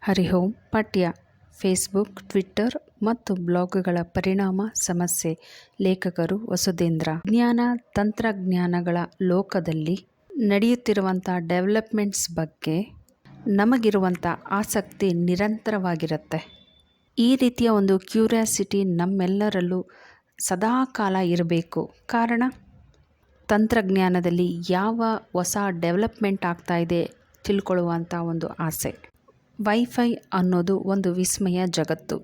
ಹರಿ ಓಂ. ಪಠ್ಯ Facebook, Twitter ಮತ್ತು ಬ್ಲಾಗ್ಗಳ ಪರಿಣಾಮ ಸಮಸ್ಯೆ. ಲೇಖಕರು ವಸುಧೇಂದ್ರ. ವಿಜ್ಞಾನ ತಂತ್ರಜ್ಞಾನಗಳ ಲೋಕದಲ್ಲಿ ನಡೆಯುತ್ತಿರುವಂಥ ಡೆವಲಪ್ಮೆಂಟ್ಸ್ ಬಗ್ಗೆ ನಮಗಿರುವಂಥ ಆಸಕ್ತಿ ನಿರಂತರವಾಗಿರುತ್ತೆ. ಈ ರೀತಿಯ ಒಂದು ಕ್ಯೂರಿಯಾಸಿಟಿ ನಮ್ಮೆಲ್ಲರಲ್ಲೂ ಸದಾಕಾಲ ಇರಬೇಕು. ಕಾರಣ, ತಂತ್ರಜ್ಞಾನದಲ್ಲಿ ಯಾವ ಹೊಸ ಡೆವಲಪ್ಮೆಂಟ್ ಆಗ್ತಾ ಇದೆ ತಿಳ್ಕೊಳ್ಳುವಂಥ ಒಂದು ಆಸೆ. ವೈಫೈ ಅನ್ನೋದು ಒಂದು ವಿಸ್ಮಯ ಜಗತ್ತು.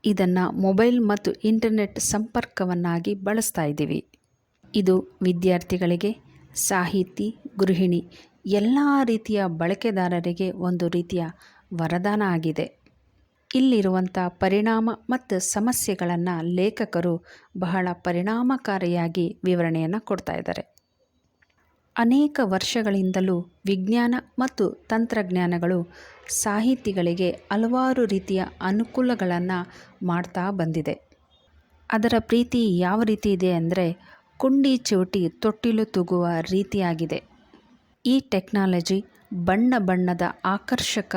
ಇದನ್ನು ಮೊಬೈಲ್ ಮತ್ತು ಇಂಟರ್ನೆಟ್ ಸಂಪರ್ಕವನ್ನಾಗಿ ಬಳಸ್ತಾ ಇದ್ದೀವಿ. ಇದು ವಿದ್ಯಾರ್ಥಿಗಳಿಗೆ, ಸಾಹಿತಿ, ಗೃಹಿಣಿ ಎಲ್ಲ ರೀತಿಯ ಬಳಕೆದಾರರಿಗೆ ಒಂದು ರೀತಿಯ ವರದಾನ ಆಗಿದೆ. ಇಲ್ಲಿರುವಂಥ ಪರಿಣಾಮ ಮತ್ತು ಸಮಸ್ಯೆಗಳನ್ನು ಲೇಖಕರು ಬಹಳ ಪರಿಣಾಮಕಾರಿಯಾಗಿ ವಿವರಣೆಯನ್ನು ಕೊಡ್ತಾ ಇದ್ದಾರೆ. ಅನೇಕ ವರ್ಷಗಳಿಂದಲೂ ವಿಜ್ಞಾನ ಮತ್ತು ತಂತ್ರಜ್ಞಾನಗಳು ಸಾಹಿತಿಗಳಿಗೆ ಹಲವಾರು ರೀತಿಯ ಅನುಕೂಲಗಳನ್ನು ಮಾಡ್ತಾ ಬಂದಿದೆ. ಅದರ ಪ್ರೀತಿ ಯಾವ ರೀತಿ ಇದೆ ಅಂದರೆ, ಕುಂಡಿ ಚಿವುಟಿ ತೊಟ್ಟಿಲು ತೂಗುವ ರೀತಿಯಾಗಿದೆ. ಈ ಟೆಕ್ನಾಲಜಿ ಬಣ್ಣ ಬಣ್ಣದ ಆಕರ್ಷಕ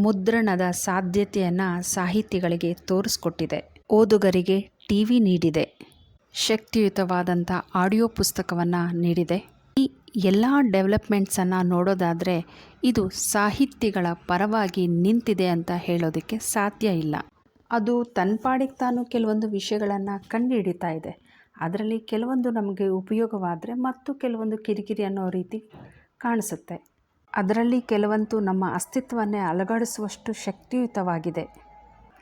ಮುದ್ರಣದ ಸಾಧ್ಯತೆಯನ್ನು ಸಾಹಿತಿಗಳಿಗೆ ತೋರಿಸ್ಕೊಟ್ಟಿದೆ. ಓದುಗರಿಗೆ ಟಿವಿ ನೀಡಿದೆ. ಶಕ್ತಿಯುತವಾದಂಥ ಆಡಿಯೋ ಪುಸ್ತಕವನ್ನು ನೀಡಿದೆ. ಈ ಎಲ್ಲ ಡೆವಲಪ್ಮೆಂಟ್ಸನ್ನು ನೋಡೋದಾದರೆ ಇದು ಸಾಹಿತಿಗಳ ಪರವಾಗಿ ನಿಂತಿದೆ ಅಂತ ಹೇಳೋದಕ್ಕೆ ಸಾಧ್ಯ ಇಲ್ಲ. ಅದು ತನ್ಪಾಡಿಗೆ ತಾನು ಕೆಲವೊಂದು ವಿಷಯಗಳನ್ನು ಕಂಡುಹಿಡಿತಾ ಇದೆ. ಅದರಲ್ಲಿ ಕೆಲವೊಂದು ನಮಗೆ ಉಪಯೋಗವಾದರೆ ಮತ್ತು ಕೆಲವೊಂದು ಕಿರಿಕಿರಿ ಅನ್ನೋ ರೀತಿ ಕಾಣಿಸುತ್ತೆ. ಅದರಲ್ಲಿ ಕೆಲವಂತೂ ನಮ್ಮ ಅಸ್ತಿತ್ವವನ್ನೇ ಅಲುಗಾಡಿಸುವಷ್ಟು ಶಕ್ತಿಯುತವಾಗಿದೆ.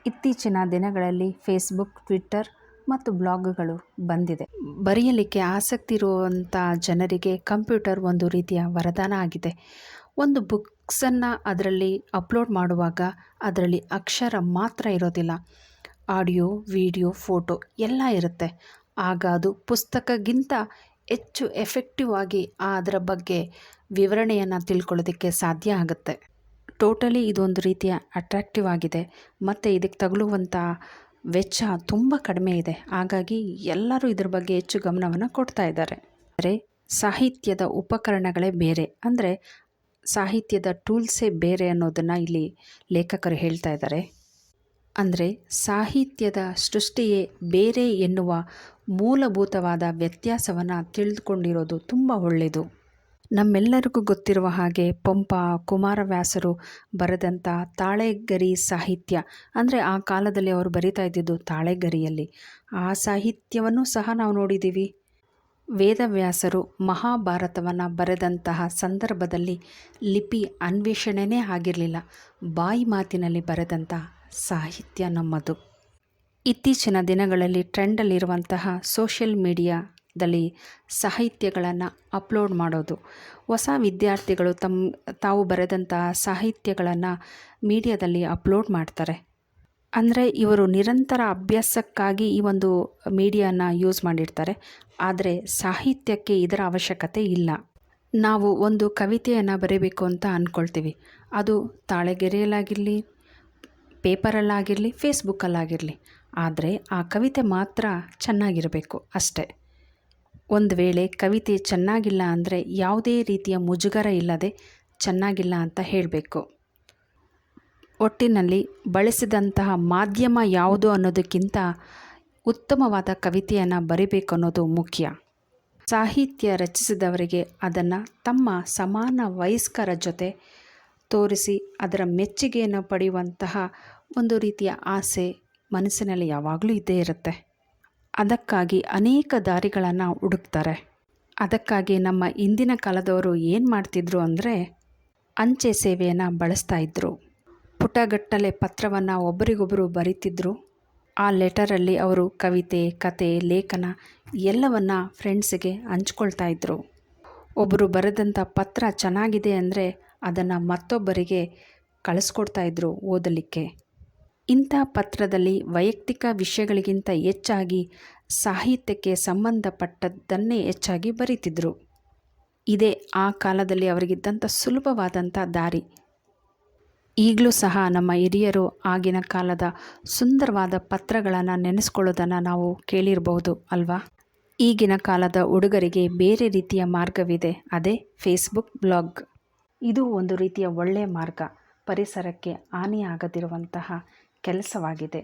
ಇತ್ತೀಚಿನ ದಿನಗಳಲ್ಲಿ ಫೇಸ್ಬುಕ್, ಟ್ವಿಟ್ಟರ್ ಮತ್ತು ಬ್ಲಾಗ್ಗಳು ಬಂದಿದೆ. ಬರೆಯಲಿಕ್ಕೆ ಆಸಕ್ತಿ ಇರುವಂಥ ಜನರಿಗೆ ಕಂಪ್ಯೂಟರ್ ಒಂದು ರೀತಿಯ ವರದಾನ ಆಗಿದೆ. ಒಂದು ಬುಕ್ಸನ್ನು ಅದರಲ್ಲಿ ಅಪ್ಲೋಡ್ ಮಾಡುವಾಗ ಅದರಲ್ಲಿ ಅಕ್ಷರ ಮಾತ್ರ ಇರೋದಿಲ್ಲ, ಆಡಿಯೋ, ವಿಡಿಯೋ, ಫೋಟೋ ಎಲ್ಲ ಇರುತ್ತೆ. ಆಗ ಅದು ಪುಸ್ತಕಕ್ಕಿಂತ ಹೆಚ್ಚು ಎಫೆಕ್ಟಿವ್ ಆಗಿ ಅದರ ಬಗ್ಗೆ ವಿವರಣೆಯನ್ನು ತಿಳ್ಕೊಳ್ಳೋದಕ್ಕೆ ಸಾಧ್ಯ ಆಗುತ್ತೆ. ಟೋಟಲಿ ಇದೊಂದು ರೀತಿಯ ಅಟ್ರಾಕ್ಟಿವ್ ಆಗಿದೆ ಮತ್ತು ಇದಕ್ಕೆ ತಗುಲುವಂಥ ವೆಚ್ಚ ತುಂಬ ಕಡಿಮೆ ಇದೆ. ಹಾಗಾಗಿ ಎಲ್ಲರೂ ಇದ್ರ ಬಗ್ಗೆ ಹೆಚ್ಚು ಗಮನವನ್ನು ಕೊಡ್ತಾ ಇದ್ದಾರೆ. ಅಂದರೆ ಸಾಹಿತ್ಯದ ಉಪಕರಣಗಳೇ ಬೇರೆ, ಅಂದರೆ ಸಾಹಿತ್ಯದ ಟೂಲ್ಸೇ ಬೇರೆ ಅನ್ನೋದನ್ನು ಇಲ್ಲಿ ಲೇಖಕರು ಹೇಳ್ತಾ ಇದ್ದಾರೆ. ಅಂದರೆ ಸಾಹಿತ್ಯದ ಸೃಷ್ಟಿಯೇ ಬೇರೆ ಎನ್ನುವ ಮೂಲಭೂತವಾದ ವ್ಯತ್ಯಾಸವನ್ನು ತಿಳಿದುಕೊಂಡಿರೋದು ತುಂಬ ಒಳ್ಳೆಯದು. ನಮ್ಮೆಲ್ಲರಿಗೂ ಗೊತ್ತಿರುವ ಹಾಗೆ ಪಂಪ, ಕುಮಾರವ್ಯಾಸರು ಬರೆದಂಥ ತಾಳೆಗರಿ ಸಾಹಿತ್ಯ, ಅಂದರೆ ಆ ಕಾಲದಲ್ಲಿ ಅವರು ಬರಿತಾ ಇದ್ದಿದ್ದು ತಾಳೆಗರಿಯಲ್ಲಿ. ಆ ಸಾಹಿತ್ಯವನ್ನು ಸಹ ನಾವು ನೋಡಿದ್ದೀವಿ. ವೇದವ್ಯಾಸರು ಮಹಾಭಾರತವನ್ನು ಬರೆದಂತಹ ಸಂದರ್ಭದಲ್ಲಿ ಲಿಪಿ ಅನ್ವೇಷಣೆಯೇ ಆಗಿರಲಿಲ್ಲ. ಬಾಯಿ ಮಾತಿನಲ್ಲಿ ಬರೆದಂಥ ಸಾಹಿತ್ಯ ನಮ್ಮದು. ಇತ್ತೀಚಿನ ದಿನಗಳಲ್ಲಿ ಟ್ರೆಂಡಲ್ಲಿರುವಂತಹ ಸೋಷಿಯಲ್ ಮೀಡಿಯಾದಲ್ಲಿ ಸಾಹಿತ್ಯಗಳನ್ನು ಅಪ್ಲೋಡ್ ಮಾಡೋದು. ಹೊಸ ವಿದ್ಯಾರ್ಥಿಗಳು ತಾವು ಬರೆದಂತಹ ಸಾಹಿತ್ಯಗಳನ್ನು ಮೀಡಿಯಾದಲ್ಲಿ ಅಪ್ಲೋಡ್ ಮಾಡ್ತಾರೆ. ಅಂದರೆ ಇವರು ನಿರಂತರ ಅಭ್ಯಾಸಕ್ಕಾಗಿ ಈ ಒಂದು ಮೀಡಿಯಾನ ಯೂಸ್ ಮಾಡಿರ್ತಾರೆ. ಆದರೆ ಸಾಹಿತ್ಯಕ್ಕೆ ಇದರ ಅವಶ್ಯಕತೆ ಇಲ್ಲ. ನಾವು ಒಂದು ಕವಿತೆಯನ್ನು ಬರೀಬೇಕು ಅಂತ ಅಂದ್ಕೊಳ್ತೀವಿ. ಅದು ತಾಳೆಗೆರೆಯಲ್ಲಾಗಿರಲಿ, ಪೇಪರಲ್ಲಾಗಿರಲಿ, ಫೇಸ್ಬುಕ್ಕಲ್ಲಾಗಿರಲಿ. ಆದರೆ ಆ ಕವಿತೆ ಮಾತ್ರ ಚೆನ್ನಾಗಿರಬೇಕು ಅಷ್ಟೇ. ಒಂದು ವೇಳೆ ಕವಿತೆ ಚೆನ್ನಾಗಿಲ್ಲ ಅಂದರೆ ಯಾವುದೇ ರೀತಿಯ ಮುಜುಗರ ಇಲ್ಲದೆ ಚೆನ್ನಾಗಿಲ್ಲ ಅಂತ ಹೇಳಬೇಕು. ಒಟ್ಟಿನಲ್ಲಿ ಬಳಸಿದಂತಹ ಮಾಧ್ಯಮ ಯಾವುದು ಅನ್ನೋದಕ್ಕಿಂತ ಉತ್ತಮವಾದ ಕವಿತೆಯನ್ನು ಬರಿಬೇಕು ಅನ್ನೋದು ಮುಖ್ಯ. ಸಾಹಿತ್ಯ ರಚಿಸಿದವರಿಗೆ ಅದನ್ನು ತಮ್ಮ ಸಮಾನ ವಯಸ್ಕರ ಜೊತೆ ತೋರಿಸಿ ಅದರ ಮೆಚ್ಚುಗೆಯನ್ನು ಪಡೆಯುವಂತಹ ಒಂದು ರೀತಿಯ ಆಸೆ ಮನಸ್ಸಿನಲ್ಲಿ ಯಾವಾಗಲೂ ಇದ್ದೇ ಇರುತ್ತೆ. ಅದಕ್ಕಾಗಿ ಅನೇಕ ದಾರಿಗಳನ್ನು ಹುಡುಕ್ತಾರೆ. ಅದಕ್ಕಾಗಿ ನಮ್ಮ ಇಂದಿನ ಕಾಲದವರು ಏನು ಮಾಡ್ತಿದ್ರು ಅಂದರೆ ಅಂಚೆ ಸೇವೆಯನ್ನು ಬಳಸ್ತಾ ಇದ್ದರು. ಪುಟಗಟ್ಟಲೆ ಪತ್ರವನ್ನು ಒಬ್ಬರಿಗೊಬ್ಬರು ಬರೀತಿದ್ರು. ಆ ಲೆಟರಲ್ಲಿ ಅವರು ಕವಿತೆ, ಕತೆ, ಲೇಖನ ಎಲ್ಲವನ್ನು ಫ್ರೆಂಡ್ಸಿಗೆ ಹಂಚ್ಕೊಳ್ತಾ ಇದ್ದರು. ಒಬ್ಬರು ಬರೆದಂಥ ಪತ್ರ ಚೆನ್ನಾಗಿದೆ ಅಂದರೆ ಅದನ್ನು ಮತ್ತೊಬ್ಬರಿಗೆ ಕಳಿಸ್ಕೊಡ್ತಾ ಇದ್ದರು ಓದಲಿಕ್ಕೆ. ಇಂಥ ಪತ್ರದಲ್ಲಿ ವೈಯಕ್ತಿಕ ವಿಷಯಗಳಿಗಿಂತ ಹೆಚ್ಚಾಗಿ ಸಾಹಿತ್ಯಕ್ಕೆ ಸಂಬಂಧಪಟ್ಟದ್ದನ್ನೇ ಹೆಚ್ಚಾಗಿ ಬರೀತಿದ್ರು. ಇದೇ ಆ ಕಾಲದಲ್ಲಿ ಅವರಿಗಿದ್ದಂಥ ಸುಲಭವಾದಂಥ ದಾರಿ. ಈಗಲೂ ಸಹ ನಮ್ಮ ಹಿರಿಯರು ಆಗಿನ ಕಾಲದ ಸುಂದರವಾದ ಪತ್ರಗಳನ್ನು ನೆನೆಸ್ಕೊಳ್ಳೋದನ್ನು ನಾವು ಕೇಳಿರಬಹುದು ಅಲ್ವಾ? ಈಗಿನ ಕಾಲದ ಹುಡುಗರಿಗೆ ಬೇರೆ ರೀತಿಯ ಮಾರ್ಗವಿದೆ. ಅದೇ ಫೇಸ್ಬುಕ್, ಬ್ಲಾಗ್. ಇದು ಒಂದು ರೀತಿಯ ಒಳ್ಳೆಯ ಮಾರ್ಗ. ಪರಿಸರಕ್ಕೆ ಹಾನಿಯಾಗದಿರುವಂತಹ ಕೆಲಸವಾಗಿದೆ.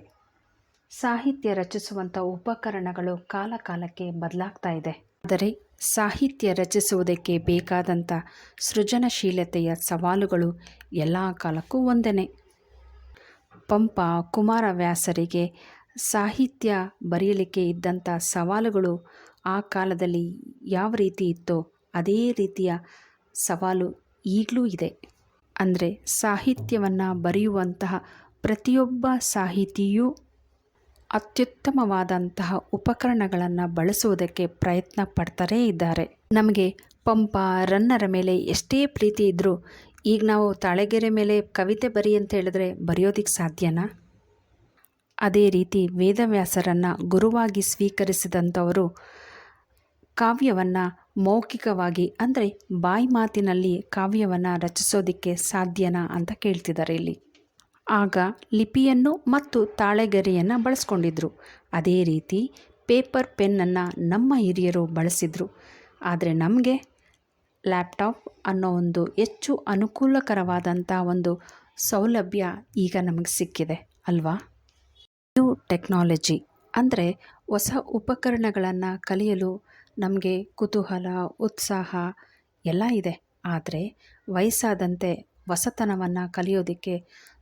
ಸಾಹಿತ್ಯ ರಚಿಸುವಂಥ ಉಪಕರಣಗಳು ಕಾಲ ಕಾಲಕ್ಕೆ ಬದಲಾಗ್ತಾ ಇದೆ. ಆದರೆ ಸಾಹಿತ್ಯ ರಚಿಸುವುದಕ್ಕೆ ಬೇಕಾದಂಥ ಸೃಜನಶೀಲತೆಯ ಸವಾಲುಗಳು ಎಲ್ಲ ಕಾಲಕ್ಕೂ ಒಂದೇ. ಪಂಪ ಕುಮಾರವ್ಯಾಸರಿಗೆ ಸಾಹಿತ್ಯ ಬರೆಯಲಿಕ್ಕೆ ಇದ್ದಂಥ ಸವಾಲುಗಳು ಆ ಕಾಲದಲ್ಲಿ ಯಾವ ರೀತಿ ಇತ್ತೋ ಅದೇ ರೀತಿಯ ಸವಾಲು ಈಗಲೂ ಇದೆ. ಅಂದರೆ ಸಾಹಿತ್ಯವನ್ನು ಬರೆಯುವಂತಹ ಪ್ರತಿಯೊಬ್ಬ ಸಾಹಿತಿಯೂ ಅತ್ಯುತ್ತಮವಾದಂತಹ ಉಪಕರಣಗಳನ್ನು ಬಳಸುವುದಕ್ಕೆ ಪ್ರಯತ್ನ ಪಡ್ತಾರೇ ಇದ್ದಾರೆ. ನಮಗೆ ಪಂಪ ರನ್ನರ ಮೇಲೆ ಎಷ್ಟೇ ಪ್ರೀತಿ ಇದ್ದರೂ ಈಗ ನಾವು ತಾಳೆಗೆರೆ ಮೇಲೆ ಕವಿತೆ ಬರಿ ಅಂತ ಹೇಳಿದ್ರೆ ಬರೆಯೋದಕ್ಕೆ ಸಾಧ್ಯನಾ? ಅದೇ ರೀತಿ ವೇದವ್ಯಾಸರನ್ನು ಗುರುವಾಗಿ ಸ್ವೀಕರಿಸಿದಂಥವರು ಕಾವ್ಯವನ್ನು ಮೌಖಿಕವಾಗಿ ಅಂದರೆ ಬಾಯಿ ಮಾತಿನಲ್ಲಿ ಕಾವ್ಯವನ್ನು ರಚಿಸೋದಕ್ಕೆ ಸಾಧ್ಯನಾ ಅಂತ ಕೇಳ್ತಿದ್ದಾರೆ ಇಲ್ಲಿ. ಆಗ ಲಿಪಿಯನ್ನು ಮತ್ತು ತಾಳೆಗರಿಯನ್ನು ಬಳಸ್ಕೊಂಡಿದ್ರು. ಅದೇ ರೀತಿ ಪೇಪರ್ ಪೆನ್ನನ್ನು ನಮ್ಮ ಹಿರಿಯರು ಬಳಸಿದರು. ಆದರೆ ನಮಗೆ ಲ್ಯಾಪ್ಟಾಪ್ ಅನ್ನೋ ಒಂದು ಹೆಚ್ಚು ಅನುಕೂಲಕರವಾದಂಥ ಒಂದು ಸೌಲಭ್ಯ ಈಗ ನಮಗೆ ಸಿಕ್ಕಿದೆ ಅಲ್ವಾ? ಇದು ಟೆಕ್ನಾಲಜಿ ಅಂದರೆ ಹೊಸ ಉಪಕರಣಗಳನ್ನು ಕಲಿಯಲು ನಮಗೆ ಕುತೂಹಲ, ಉತ್ಸಾಹ ಎಲ್ಲ ಇದೆ. ಆದರೆ ವಯಸ್ಸಾದಂತೆ ಹೊಸತನವನ್ನು ಕಲಿಯೋದಕ್ಕೆ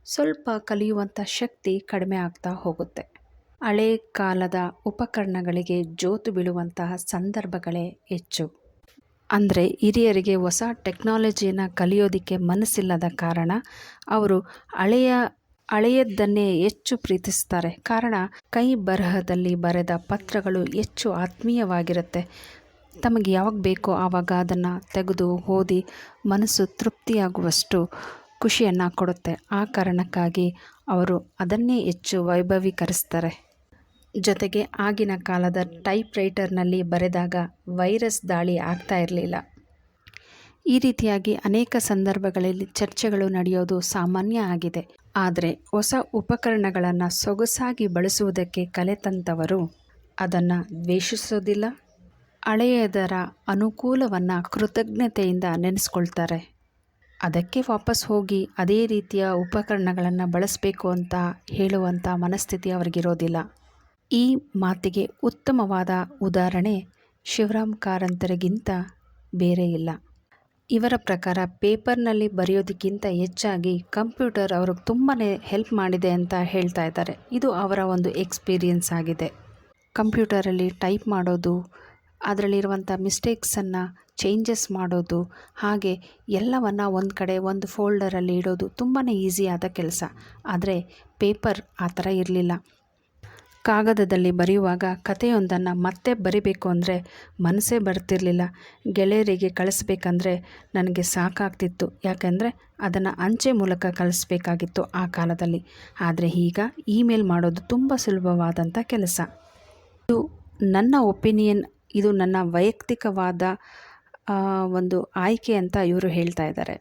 ಸ್ವಲ್ಪ ಕಲಿಯುವಂಥ ಶಕ್ತಿ ಕಡಿಮೆ ಆಗ್ತಾ ಹೋಗುತ್ತೆ. ಹಳೆ ಕಾಲದ ಉಪಕರಣಗಳಿಗೆ ಜೋತು ಬೀಳುವಂತಹ ಸಂದರ್ಭಗಳೇ ಹೆಚ್ಚು. ಅಂದರೆ ಹಿರಿಯರಿಗೆ ಹೊಸ ಟೆಕ್ನಾಲಜಿಯನ್ನು ಕಲಿಯೋದಕ್ಕೆ ಮನಸ್ಸಿಲ್ಲದ ಕಾರಣ ಅವರು ಹಳೆಯದನ್ನೇ ಹೆಚ್ಚು ಪ್ರೀತಿಸ್ತಾರೆ. ಕಾರಣ ಕೈ ಬರಹದಲ್ಲಿ ಬರೆದ ಪತ್ರಗಳು ಹೆಚ್ಚು ಆತ್ಮೀಯವಾಗಿರುತ್ತೆ. ತಮಗೆ ಯಾವಾಗ ಬೇಕೋ ಆವಾಗ ಅದನ್ನು ತೆಗೆದು ಓದಿ ಮನಸ್ಸು ತೃಪ್ತಿಯಾಗುವಷ್ಟು ಖುಷಿಯನ್ನು ಕೊಡುತ್ತೆ. ಆ ಕಾರಣಕ್ಕಾಗಿ ಅವರು ಅದನ್ನೇ ಹೆಚ್ಚು ವೈಭವೀಕರಿಸ್ತಾರೆ. ಜೊತೆಗೆ ಆಗಿನ ಕಾಲದ ಟೈಪ್ ರೈಟರ್ನಲ್ಲಿ ಬರೆದಾಗ ವೈರಸ್ ದಾಳಿ ಆಗ್ತಾ ಇರಲಿಲ್ಲ. ಈ ರೀತಿಯಾಗಿ ಅನೇಕ ಸಂದರ್ಭಗಳಲ್ಲಿ ಚರ್ಚೆಗಳು ನಡೆಯೋದು ಸಾಮಾನ್ಯ ಆಗಿದೆ. ಆದರೆ ಹೊಸ ಉಪಕರಣಗಳನ್ನು ಸೊಗಸಾಗಿ ಬಳಸುವುದಕ್ಕೆ ಕಲಿತಂಥವರು ಅದನ್ನು ದ್ವೇಷಿಸೋದಿಲ್ಲ. ಹಳೆಯದರ ಅನುಕೂಲವನ್ನು ಕೃತಜ್ಞತೆಯಿಂದ ನೆನೆಸ್ಕೊಳ್ತಾರೆ. ಅದಕ್ಕೆ ವಾಪಸ್ ಹೋಗಿ ಅದೇ ರೀತಿಯ ಉಪಕರಣಗಳನ್ನು ಬಳಸಬೇಕು ಅಂತ ಹೇಳುವಂಥ ಮನಸ್ಥಿತಿ ಅವರಿಗಿರೋದಿಲ್ಲ. ಈ ಮಾತಿಗೆ ಉತ್ತಮವಾದ ಉದಾಹರಣೆ ಶಿವರಾಮ್ ಕಾರಂತರಿಗಿಂತ ಬೇರೆ ಇಲ್ಲ. ಇವರ ಪ್ರಕಾರ ಪೇಪರ್ನಲ್ಲಿ ಬರೆಯೋದಕ್ಕಿಂತ ಹೆಚ್ಚಾಗಿ ಕಂಪ್ಯೂಟರ್ ಅವ್ರಿಗೆ ತುಂಬಾ ಹೆಲ್ಪ್ ಮಾಡಿದೆ ಅಂತ ಹೇಳ್ತಾ ಇದ್ದಾರೆ. ಇದು ಅವರ ಒಂದು ಎಕ್ಸ್ಪೀರಿಯನ್ಸ್ ಆಗಿದೆ. ಕಂಪ್ಯೂಟರಲ್ಲಿ ಟೈಪ್ ಮಾಡೋದು, ಅದರಲ್ಲಿರುವಂಥ ಮಿಸ್ಟೇಕ್ಸನ್ನು ಚೇಂಜಸ್ ಮಾಡೋದು, ಹಾಗೆ ಎಲ್ಲವನ್ನು ಒಂದು ಕಡೆ ಒಂದು ಫೋಲ್ಡರಲ್ಲಿ ಇಡೋದು ತುಂಬಾ ಈಸಿಯಾದ ಕೆಲಸ. ಆದರೆ ಪೇಪರ್ ಆ ಥರ ಇರಲಿಲ್ಲ. ಕಾಗದದಲ್ಲಿ ಬರೆಯುವಾಗ ಕಥೆಯೊಂದನ್ನು ಮತ್ತೆ ಬರಿಬೇಕು ಅಂದರೆ ಮನಸ್ಸೇ ಬರ್ತಿರಲಿಲ್ಲ. ಗೆಳೆಯರಿಗೆ ಕಳಿಸ್ಬೇಕಂದ್ರೆ ನನಗೆ ಸಾಕಾಗ್ತಿತ್ತು. ಯಾಕೆಂದರೆ ಅದನ್ನು ಅಂಚೆ ಮೂಲಕ ಕಳಿಸ್ಬೇಕಾಗಿತ್ತು ಆ ಕಾಲದಲ್ಲಿ. ಆದರೆ ಈಗ ಇಮೇಲ್ ಮಾಡೋದು ತುಂಬ ಸುಲಭವಾದಂಥ ಕೆಲಸ. ಇದು ನನ್ನ ಒಪಿನಿಯನ್, ಇದು ನನ್ನ ವೈಯಕ್ತಿಕವಾದ ಒಂದು ಆಯ್ಕೆ ಅಂತ ಇವರು ಹೇಳ್ತಾ ಇದ್ದಾರೆ.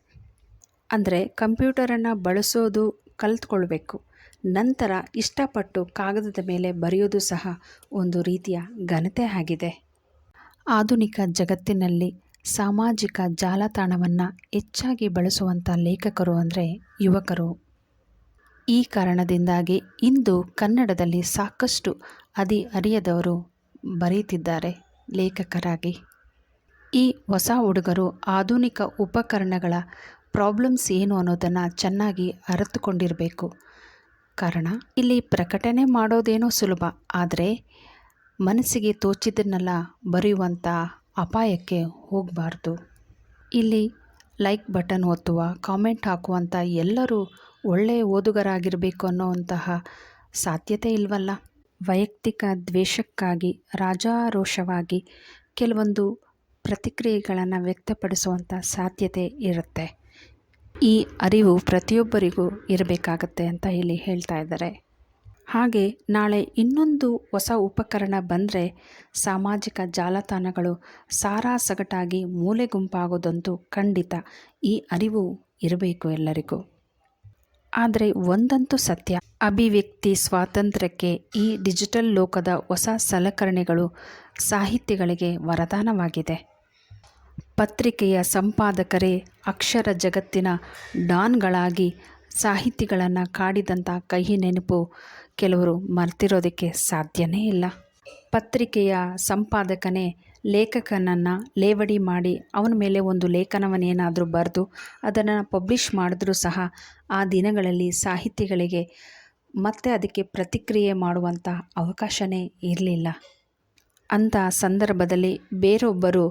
ಅಂದರೆ ಕಂಪ್ಯೂಟರನ್ನು ಬಳಸೋದು ಕಲಿತ್ಕೊಳ್ಬೇಕು. ನಂತರ ಇಷ್ಟಪಟ್ಟು ಕಾಗದದ ಮೇಲೆ ಬರೆಯೋದು ಸಹ ಒಂದು ರೀತಿಯ ಘನತೆ ಆಗಿದೆ. ಆಧುನಿಕ ಜಗತ್ತಿನಲ್ಲಿ ಸಾಮಾಜಿಕ ಜಾಲತಾಣವನ್ನು ಹೆಚ್ಚಾಗಿ ಬಳಸುವಂಥ ಲೇಖಕರು ಅಂದರೆ ಯುವಕರು. ಈ ಕಾರಣದಿಂದಾಗಿ ಇಂದು ಕನ್ನಡದಲ್ಲಿ ಸಾಕಷ್ಟು ಅರಿಯದವರು ಬರೀತಿದ್ದಾರೆ ಲೇಖಕರಾಗಿ. ಈ ಹೊಸ ಹುಡುಗರು ಆಧುನಿಕ ಉಪಕರಣಗಳ ಪ್ರಾಬ್ಲಮ್ಸ್ ಏನು ಅನ್ನೋದನ್ನು ಚೆನ್ನಾಗಿ ಅರಿತುಕೊಂಡಿರಬೇಕು. ಕಾರಣ ಇಲ್ಲಿ ಪ್ರಕಟಣೆ ಮಾಡೋದೇನೋ ಸುಲಭ, ಆದರೆ ಮನಸ್ಸಿಗೆ ತೋಚಿದ್ದನ್ನೆಲ್ಲ ಬರೆಯುವಂಥ ಅಪಾಯಕ್ಕೆ ಹೋಗಬಾರ್ದು. ಇಲ್ಲಿ ಲೈಕ್ ಬಟನ್ ಒತ್ತುವ, ಕಾಮೆಂಟ್ ಹಾಕುವಂಥ ಎಲ್ಲರೂ ಒಳ್ಳೆಯ ಓದುಗರಾಗಿರಬೇಕು ಅನ್ನೋವಂತಹ ಸಾಧ್ಯತೆ ಇಲ್ವಲ್ಲ. ವೈಯಕ್ತಿಕ ದ್ವೇಷಕ್ಕಾಗಿ ರಾಜಾರೋಷವಾಗಿ ಕೆಲವೊಂದು ಪ್ರತಿಕ್ರಿಯೆಗಳನ್ನು ವ್ಯಕ್ತಪಡಿಸುವಂಥ ಸಾಧ್ಯತೆ ಇರುತ್ತೆ. ಈ ಅರಿವು ಪ್ರತಿಯೊಬ್ಬರಿಗೂ ಇರಬೇಕಾಗತ್ತೆ ಅಂತ ಇಲ್ಲಿ ಹೇಳ್ತಾ ಇದ್ದಾರೆ. ಹಾಗೆ ನಾಳೆ ಇನ್ನೊಂದು ಹೊಸ ಉಪಕರಣ ಬಂದರೆ ಸಾಮಾಜಿಕ ಜಾಲತಾಣಗಳು ಸಾರಾಸಗಟಾಗಿ ಮೂಲೆ ಗುಂಪಾಗೋದಂತೂ ಖಂಡಿತ. ಈ ಅರಿವು ಇರಬೇಕು ಎಲ್ಲರಿಗೂ. ಆದರೆ ಒಂದಂತೂ ಸತ್ಯ, ಅಭಿವ್ಯಕ್ತಿ ಸ್ವಾತಂತ್ರ್ಯಕ್ಕೆ ಈ ಡಿಜಿಟಲ್ ಲೋಕದ ಹೊಸ ಸಲಕರಣೆಗಳು ಸಾಹಿತಿಗಳಿಗೆ ವರದಾನವಾಗಿದೆ. ಪತ್ರಿಕೆಯ ಸಂಪಾದಕರೇ ಅಕ್ಷರ ಜಗತ್ತಿನ ಡಾನ್ಗಳಾಗಿ ಸಾಹಿತಿಗಳನ್ನು ಕಾಡಿದಂಥ ಕಹಿ ನೆನಪು ಕೆಲವರು ಮರ್ತಿರೋದಕ್ಕೆ ಸಾಧ್ಯನೇ ಇಲ್ಲ. ಪತ್ರಿಕೆಯ ಸಂಪಾದಕನೇ ಲೇಖಕನನ್ನು ಲೇವಡಿ ಮಾಡಿ ಅವನ ಮೇಲೆ ಒಂದು ಲೇಖನವನ್ನೇನಾದರೂ ಬರೆದು ಅದನ್ನು ಪಬ್ಲಿಷ್ ಮಾಡಿದ್ರೂ ಸಹ ಆ ದಿನಗಳಲ್ಲಿ ಸಾಹಿತಿಗಳಿಗೆ ಮತ್ತೆ ಅದಕ್ಕೆ ಪ್ರತಿಕ್ರಿಯೆ ಮಾಡುವಂಥ ಅವಕಾಶವೇ ಇರಲಿಲ್ಲ. ಅಂಥ ಸಂದರ್ಭದಲ್ಲಿ ಬೇರೊಬ್ಬರು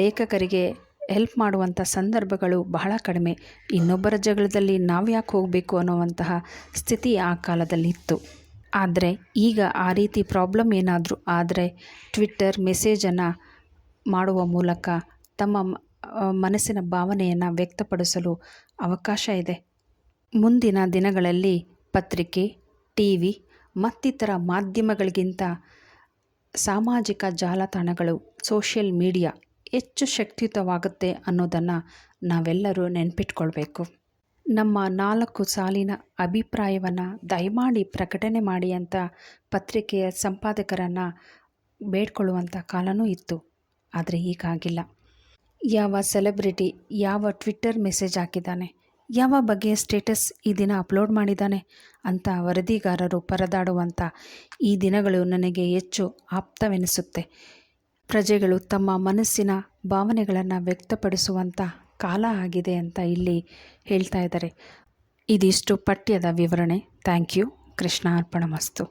ಲೇಖಕರಿಗೆ ಹೆಲ್ಪ್ ಮಾಡುವಂಥ ಸಂದರ್ಭಗಳು ಬಹಳ ಕಡಿಮೆ. ಇನ್ನೊಬ್ಬರ ಜಗಳದಲ್ಲಿ ನಾವು ಯಾಕೆ ಹೋಗಬೇಕು ಅನ್ನುವಂತಹ ಸ್ಥಿತಿ ಆ ಕಾಲದಲ್ಲಿತ್ತು. ಆದರೆ ಈಗ ಆ ರೀತಿ ಪ್ರಾಬ್ಲಮ್ ಏನಾದರೂ ಆದರೆ ಟ್ವಿಟ್ಟರ್ ಮೆಸೇಜನ್ನು ಮಾಡುವ ಮೂಲಕ ತಮ್ಮ ಮನಸ್ಸಿನ ಭಾವನೆಯನ್ನು ವ್ಯಕ್ತಪಡಿಸಲು ಅವಕಾಶ ಇದೆ. ಮುಂದಿನ ದಿನಗಳಲ್ಲಿ ಪತ್ರಿಕೆ, ಟಿವಿ ಮತ್ತಿತರ ಮಾಧ್ಯಮಗಳಿಗಿಂತ ಸಾಮಾಜಿಕ ಜಾಲತಾಣಗಳು, ಸೋಷಿಯಲ್ ಮೀಡಿಯಾ ಹೆಚ್ಚು ಶಕ್ತಿಯುತವಾಗುತ್ತೆ ಅನ್ನೋದನ್ನು ನಾವೆಲ್ಲರೂ ನೆನಪಿಟ್ಕೊಳ್ಬೇಕು. ನಮ್ಮ 4 ಸಾಲಿನ ಅಭಿಪ್ರಾಯವನ್ನು ದಯಮಾಡಿ ಪ್ರಕಟಣೆ ಮಾಡಿ ಅಂತ ಪತ್ರಿಕೆಯ ಸಂಪಾದಕರನ್ನು ಬೇಡ್ಕೊಳ್ಳುವಂಥ ಕಾಲವೂ ಇತ್ತು. ಆದರೆ ಈಗಾಗಿಲ್ಲ. ಯಾವ ಸೆಲೆಬ್ರಿಟಿ ಯಾವ ಟ್ವಿಟ್ಟರ್ ಮೆಸೇಜ್ ಹಾಕಿದ್ದಾನೆ, ಯಾವ ಬಗೆಯ ಸ್ಟೇಟಸ್ ಈ ದಿನ ಅಪ್ಲೋಡ್ ಮಾಡಿದ್ದಾನೆ ಅಂತ ವರದಿಗಾರರು ಪರದಾಡುವಂಥ ಈ ದಿನಗಳು ನನಗೆ ಹೆಚ್ಚು ಆಪ್ತವೆನಿಸುತ್ತೆ. ಪ್ರಜೆಗಳು ತಮ್ಮ ಮನಸ್ಸಿನ ಭಾವನೆಗಳನ್ನು ವ್ಯಕ್ತಪಡಿಸುವಂಥ ಕಾಲ ಆಗಿದೆ ಅಂತ ಇಲ್ಲಿ ಹೇಳ್ತಾ ಇದ್ದಾರೆ. ಇದಿಷ್ಟು ಪಠ್ಯದ ವಿವರಣೆ. Thank you. ಕೃಷ್ಣಾರ್ಪಣಮಸ್ತು.